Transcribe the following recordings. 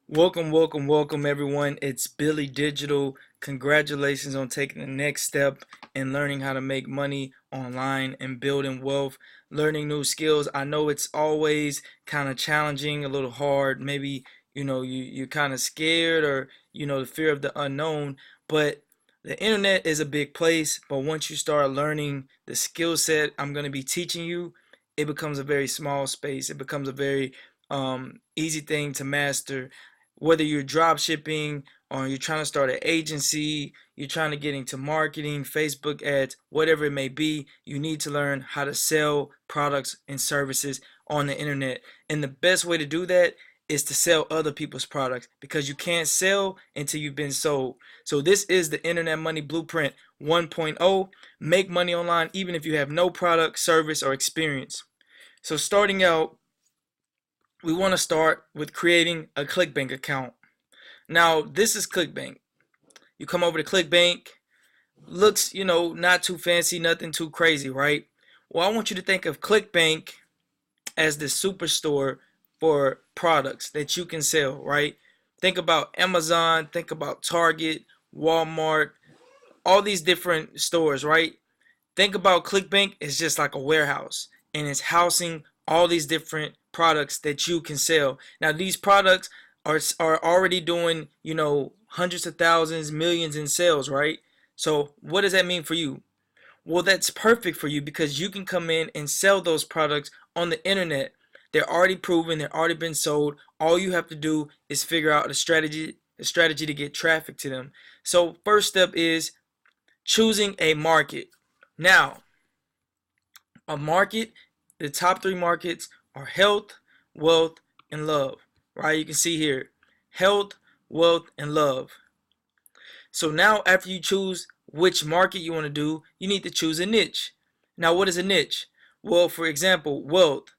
Welcome, everyone. It's Billy Digital. Congratulations on taking the next step in learning how to make money online and building wealth, learning new skills. I know it's always kind of challenging, a little hard. Maybe, you're kind of scared or, the fear of the unknown. But the internet is a big place. But once you start learning the skill set I'm going to be teaching you, it becomes a very small space. It becomes a very easy thing to master, whether you're drop shipping or you're trying to start an agency, you're trying to get into marketing, Facebook ads, whatever it may be, you need to learn how to sell products and services on the internet. And the best way to do that is to sell other people's products because you can't sell until you've been sold. So this is the Internet Money Blueprint 1.0. Make money online even if you have no product, service, or experience. So starting out, we want to start with creating a ClickBank account. Now, this is ClickBank. You come over to ClickBank, looks, not too fancy, nothing too crazy, right? Well, I want you to think of ClickBank as the superstore for products that you can sell, right? Think about Amazon, think about Target, Walmart, all these different stores, right? Think about ClickBank as just like a warehouse, and it's housing all these different products that you can sell. Now, these products are already doing, hundreds of thousands, millions in sales, right? So what does that mean for you? Well, that's perfect for you because you can come in and sell those products on the internet. They're already proven, they're already been sold. All you have to do is figure out a strategy to get traffic to them. So first step is choosing a market. Now, a market, the top three markets are health, wealth, and love. Right? You can see here health, wealth, and love. So now, after you choose which market you want to do, you need to choose a niche. Now, what is a niche? Well, for example, wealth,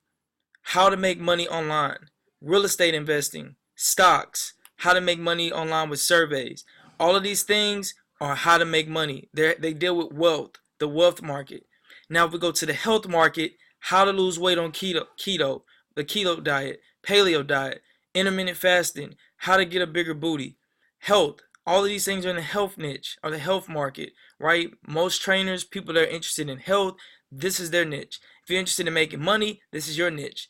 how to make money online, real estate investing, stocks, how to make money online with surveys. All of these things are how to make money. They deal with wealth, the wealth market. Now, if we go to the health market, how to lose weight on keto, the keto diet, paleo diet, intermittent fasting, how to get a bigger booty, health. All of these things are in the health niche or the health market, right? Most trainers, people that are interested in health, this is their niche. If you're interested in making money, this is your niche.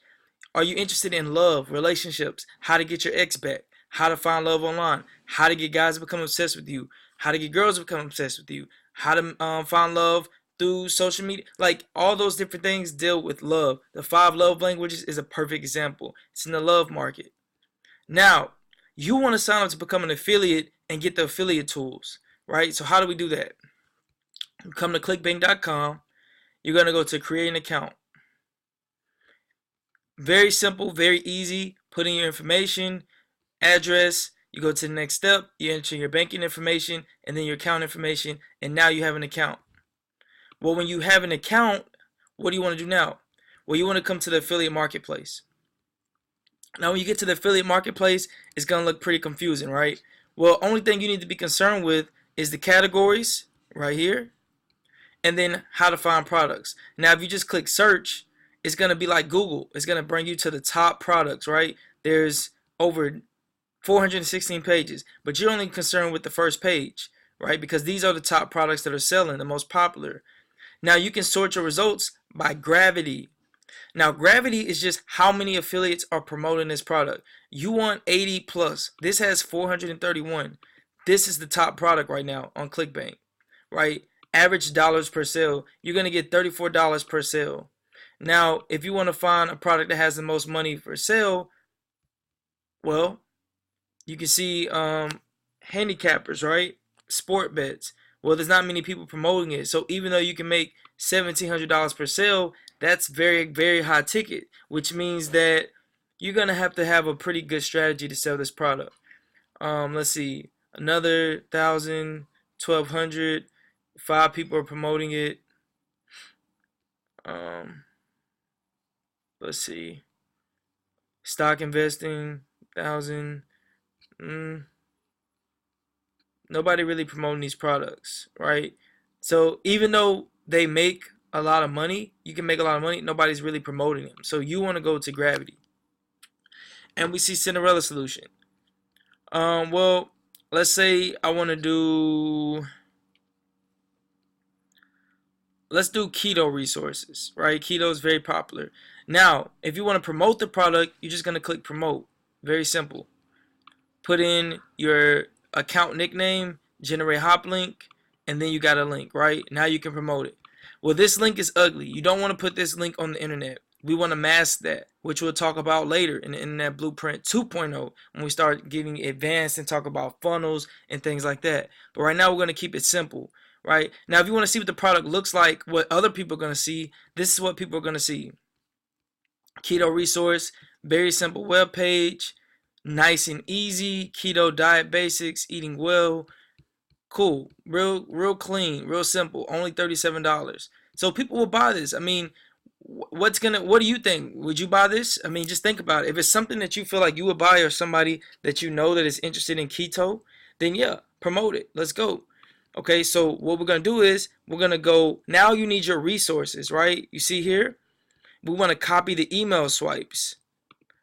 Are you interested in love, relationships, how to get your ex back, how to find love online, how to get guys to become obsessed with you, how to get girls to become obsessed with you, how to find love through social media? Like all those different things deal with love. The five love languages is a perfect example. It's in the love market. Now, you want to sign up to become an affiliate and get the affiliate tools, right? So how do we do that? You come to clickbank.com. You're going to go to create an account. Very simple, very easy. Put in your information, address. You go to the next step. You enter your banking information and then your account information, and now you have an account. Well, when you have an account, what do you want to do now? Well, you want to come to the affiliate marketplace. Now, when you get to the affiliate marketplace, it's going to look pretty confusing, right? Well, only thing you need to be concerned with is the categories right here, and then how to find products. Now, if you just click search, it's going to be like Google. It's going to bring you to the top products, right? There's over 416 pages, but you're only concerned with the first page, right? Because these are the top products that are selling, the most popular. Now, you can sort your results by gravity. Now, gravity is just how many affiliates are promoting this product. You want 80 plus. This has 431. This is the top product right now on ClickBank, right? Average dollars per sale. You're going to get $34 per sale. Now, if you want to find a product that has the most money for sale, well, you can see handicappers, right? Sport bets. Well, there's not many people promoting it. So even though you can make $1,700 per sale, that's very, very high ticket, which means that you're going to have a pretty good strategy to sell this product. Let's see, another 1,000, 1,200, 5 people are promoting it. Let's see, stock investing, 1,000. Nobody really promoting these products, right? So even though they make a lot of money, you can make a lot of money, nobody's really promoting them. So you want to go to gravity. And we see Cinderella solution. Well, let's say I want to do, let's do keto resources, right? Keto is very popular. Now, if you want to promote the product, you're just going to click promote. Very simple. Put in your account nickname, generate hop link, and then you got a link, right? Now you can promote it. Well, this link is ugly. You don't want to put this link on the internet. We want to mask that, which we'll talk about later in the Internet Blueprint 2.0 when we start getting advanced and talk about funnels and things like that. But right now we're going to keep it simple, right? Now if you want to see what the product looks like, what other people are going to see, this is what people are going to see. Keto resource, very simple web page, nice and easy, keto diet basics, eating well, cool, real clean, real simple, only $37. So people will buy this. I mean, what do you think? Would you buy this? I mean, just think about it. If it's something that you feel like you would buy, or somebody that you know that is interested in keto, then yeah, promote it. Let's go. Okay, so what we're gonna do is we're gonna go, now you need your resources, right? You see here, we want to copy the email swipes.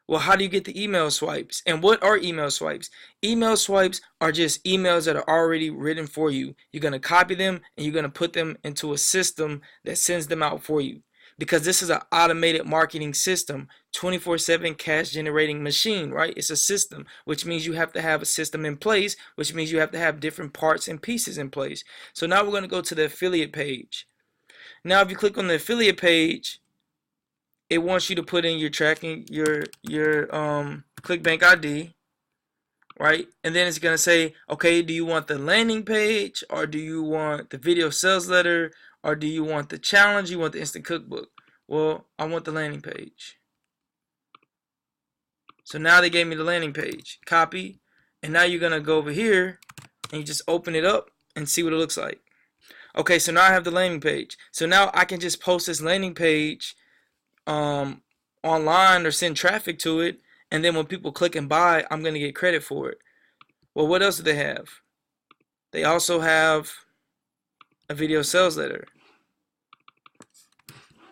Well, how do you get the email swipes? And what are email swipes? Email swipes are just emails that are already written for you. You're going to copy them and you're going to put them into a system that sends them out for you. Because this is an automated marketing system, 24/7 cash generating machine, right? It's a system, which means you have to have a system in place, which means you have to have different parts and pieces in place. So now we're going to go to the affiliate page. Now, if you click on the affiliate page, it wants you to put in your tracking, your ClickBank ID, right? And then it's gonna say, okay, do you want the landing page, or do you want the video sales letter, or do you want the challenge? You want the instant cookbook? Well, I want the landing page. So now they gave me the landing page. Copy, and now you're gonna go over here and you just open it up and see what it looks like. Okay, so now I have the landing page. So now I can just post this landing page online or send traffic to it, and then when people click and buy, I'm going to get credit for it. Well, what else do they have? They also have a video sales letter.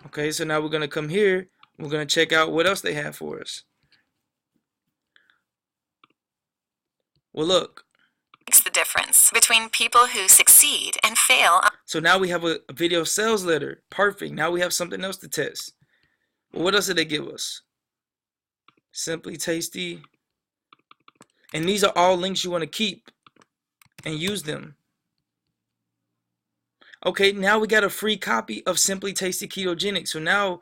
Okay, so now we're going to come here, we're going to check out what else they have for us. Well, look, makes the difference between people who succeed and fail. So now we have a video sales letter. Perfect. Now we have something else to test. Well, what else did they give us? Simply Tasty. And these are all links you want to keep and use them. Okay, now we got a free copy of Simply Tasty Ketogenic. So now,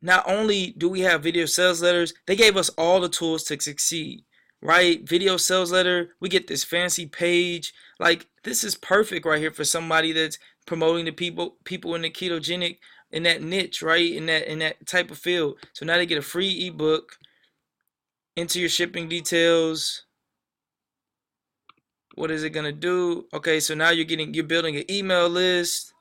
not only do we have video sales letters, they gave us all the tools to succeed, right? Video sales letter, we get this fancy page. Like, this is perfect right here for somebody that's promoting the people in the ketogenic, in that niche, right? In that type of field. So now they get a free ebook. Enter your shipping details. What is it gonna do? Okay, so now you're building an email list.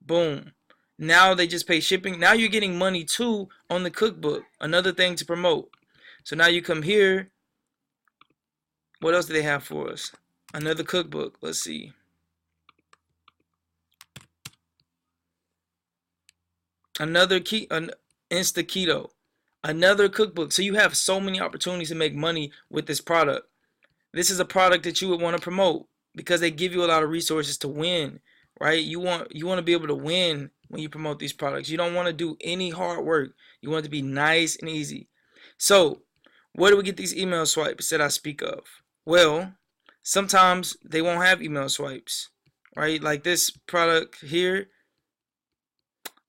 Boom. Now they just pay shipping. Now you're getting money too on the cookbook. Another thing to promote. So now you come here. What else do they have for us? Another cookbook. Let's see. Another Insta Keto. Another cookbook. So you have so many opportunities to make money with this product. This is a product that you would want to promote because they give you a lot of resources to win, right? You want to be able to win when you promote these products. You don't want to do any hard work. You want it to be nice and easy. So, where do we get these email swipes that I speak of? Well, sometimes they won't have email swipes, right? Like this product here,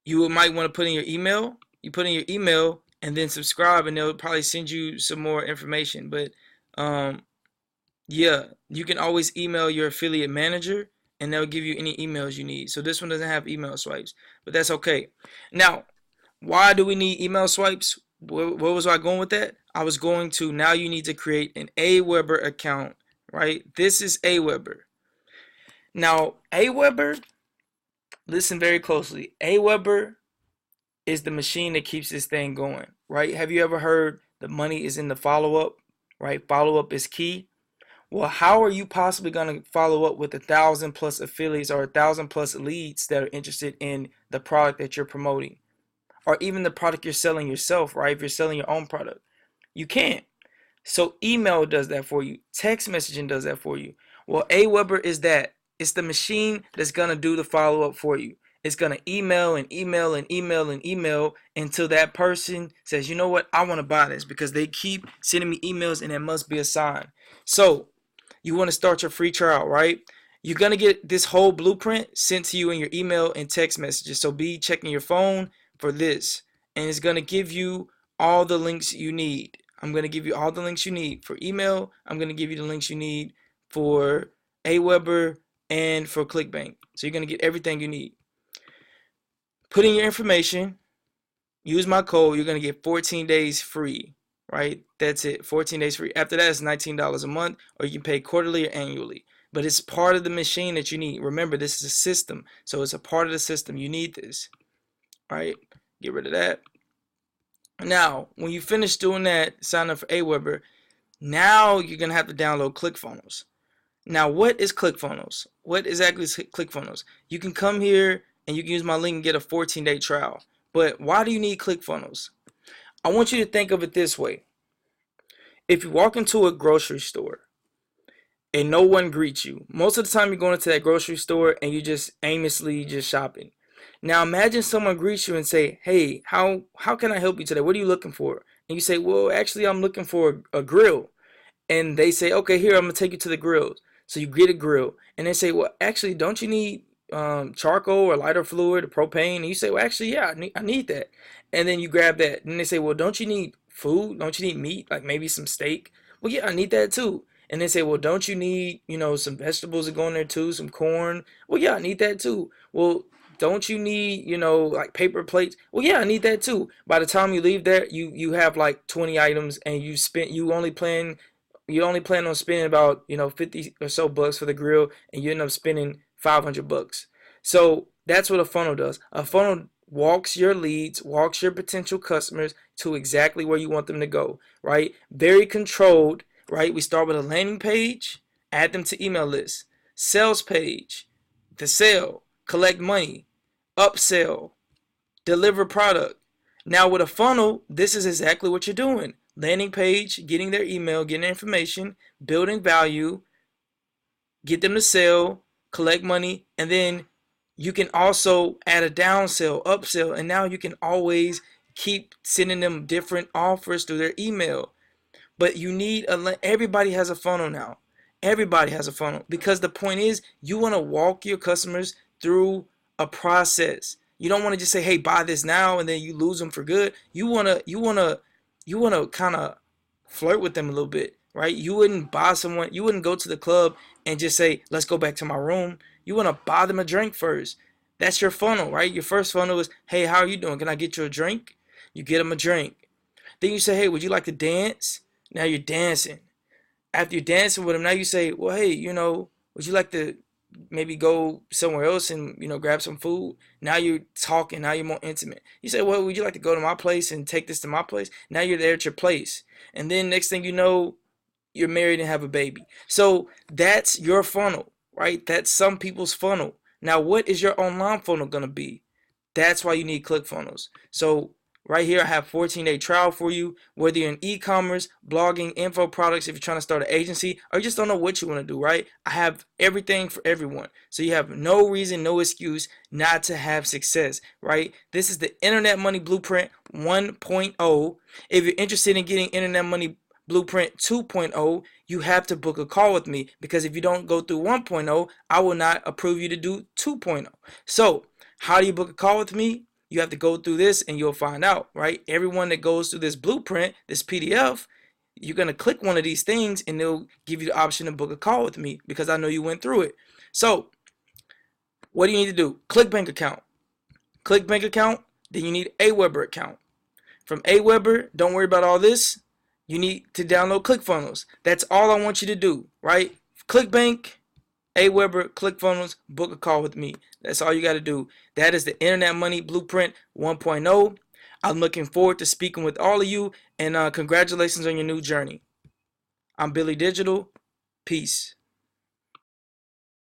you might want to put in your email. You put in your email and then subscribe, and they'll probably send you some more information. But yeah, you can always email your affiliate manager, and they'll give you any emails you need. So this one doesn't have email swipes, but that's okay. Now, why do we need email swipes? Where was I going with that? I was going to, now you need to create an Aweber account, right? This is Aweber. Now, Aweber, listen very closely. Aweber is the machine that keeps this thing going, right? Have you ever heard the money is in the follow-up, right? Follow-up is key. Well, how are you possibly going to follow up with 1,000+ affiliates or 1,000+ leads that are interested in the product that you're promoting? or even the product you're selling yourself, right? If you're selling your own product, you can't. So email does that for you. Text messaging does that for you. Well, Aweber is that. It's the machine that's going to do the follow-up for you. It's going to email and email and email and email until that person says, you know what, I want to buy this, because they keep sending me emails and it must be a sign. So you want to start your free trial, right? You're going to get this whole blueprint sent to you in your email and text messages. So be checking your phone for this. And it's going to give you all the links you need. I'm going to give you all the links you need for email. I'm going to give you the links you need for Aweber and for ClickBank. So you're going to get everything you need. Put in your information. Use my code. You're going to get 14 days free, right? That's it. 14 days free. After that, it's $19 a month, or you can pay quarterly or annually. But it's part of the machine that you need. Remember, this is a system. So it's a part of the system. You need this. All right? Get rid of that. Now, when you finish doing that, sign up for Aweber, now you're going to have to download ClickFunnels. Now, what is ClickFunnels? What exactly is ClickFunnels? You can come here and you can use my link and get a 14-day trial. But why do you need ClickFunnels? I want you to think of it this way. If you walk into a grocery store and no one greets you, most of the time you're going into that grocery store and you just aimlessly just shopping. Now imagine someone greets you and say, hey, how can I help you today? What are you looking for? And you say, well, actually, I'm looking for a grill. And they say, okay, here, I'm going to take you to the grills. So you get a grill. And they say, well, actually, don't you need charcoal or lighter fluid or propane? And you say, well, actually, yeah, I need that. And then you grab that. And they say, well, don't you need food? Don't you need meat? Like maybe some steak? Well, yeah, I need that too. And they say, well, don't you need, some vegetables to go in there too, some corn? Well, yeah, I need that too. Well, don't you need, like paper plates? Well, yeah, I need that too. By the time you leave there, you have like 20 items, and you only plan on spending about 50 or so bucks for the grill, and you end up spending 500 bucks. So that's what a funnel does. A funnel walks your leads, walks your potential customers to exactly where you want them to go, right? Very controlled, right? We start with a landing page, add them to email lists, sales page, to sell, collect money, upsell, deliver product. Now with a funnel, this is exactly what you're doing. Landing page, getting their email, getting their information, building value, get them to sell, collect money, and then you can also add a downsell, upsell, and now you can always keep sending them different offers through their email. But you need everybody has a funnel now. Everybody has a funnel, because the point is you want to walk your customers through a process. You don't want to just say, hey, buy this now, and then you lose them for good. You want to kind of flirt with them a little bit, right? You wouldn't go to the club and just say, let's go back to my room. You want to buy them a drink first. That's your funnel, right? Your first funnel is, hey, how are you doing? Can I get you a drink? You get them a drink. Then you say, hey, would you like to dance? Now you're dancing. After you're dancing with them, now you say, well, hey, would you like to maybe go somewhere else and, grab some food? Now you're talking. Now you're more intimate. You say, well, would you like to go to my place and take this to my place? Now you're there at your place. And then next thing you know, you're married and have a baby. So that's your funnel, right? That's some people's funnel. Now, what is your online funnel going to be? That's why you need ClickFunnels. So right here, I have 14-day trial for you. Whether you're in e-commerce, blogging, info products, if you're trying to start an agency, or you just don't know what you want to do, right? I have everything for everyone. So you have no reason, no excuse not to have success, right? This is the Internet Money Blueprint 1.0. If you're interested in getting Internet Money Blueprint 2.0, you have to book a call with me, because if you don't go through 1.0, I will not approve you to do 2.0. So how do you book a call with me? You have to go through this and you'll find out, right? Everyone that goes through this blueprint, this PDF, you're going to click one of these things and they'll give you the option to book a call with me, because I know you went through it. So what do you need to do? ClickBank account. ClickBank account, then you need Aweber account. From Aweber, don't worry about all this. You need to download ClickFunnels. That's all I want you to do, right? ClickBank, Aweber, ClickFunnels, book a call with me. That's all you got to do. That is the Internet Money Blueprint 1.0. I'm looking forward to speaking with all of you, and congratulations on your new journey. I'm Billy Digital. Peace.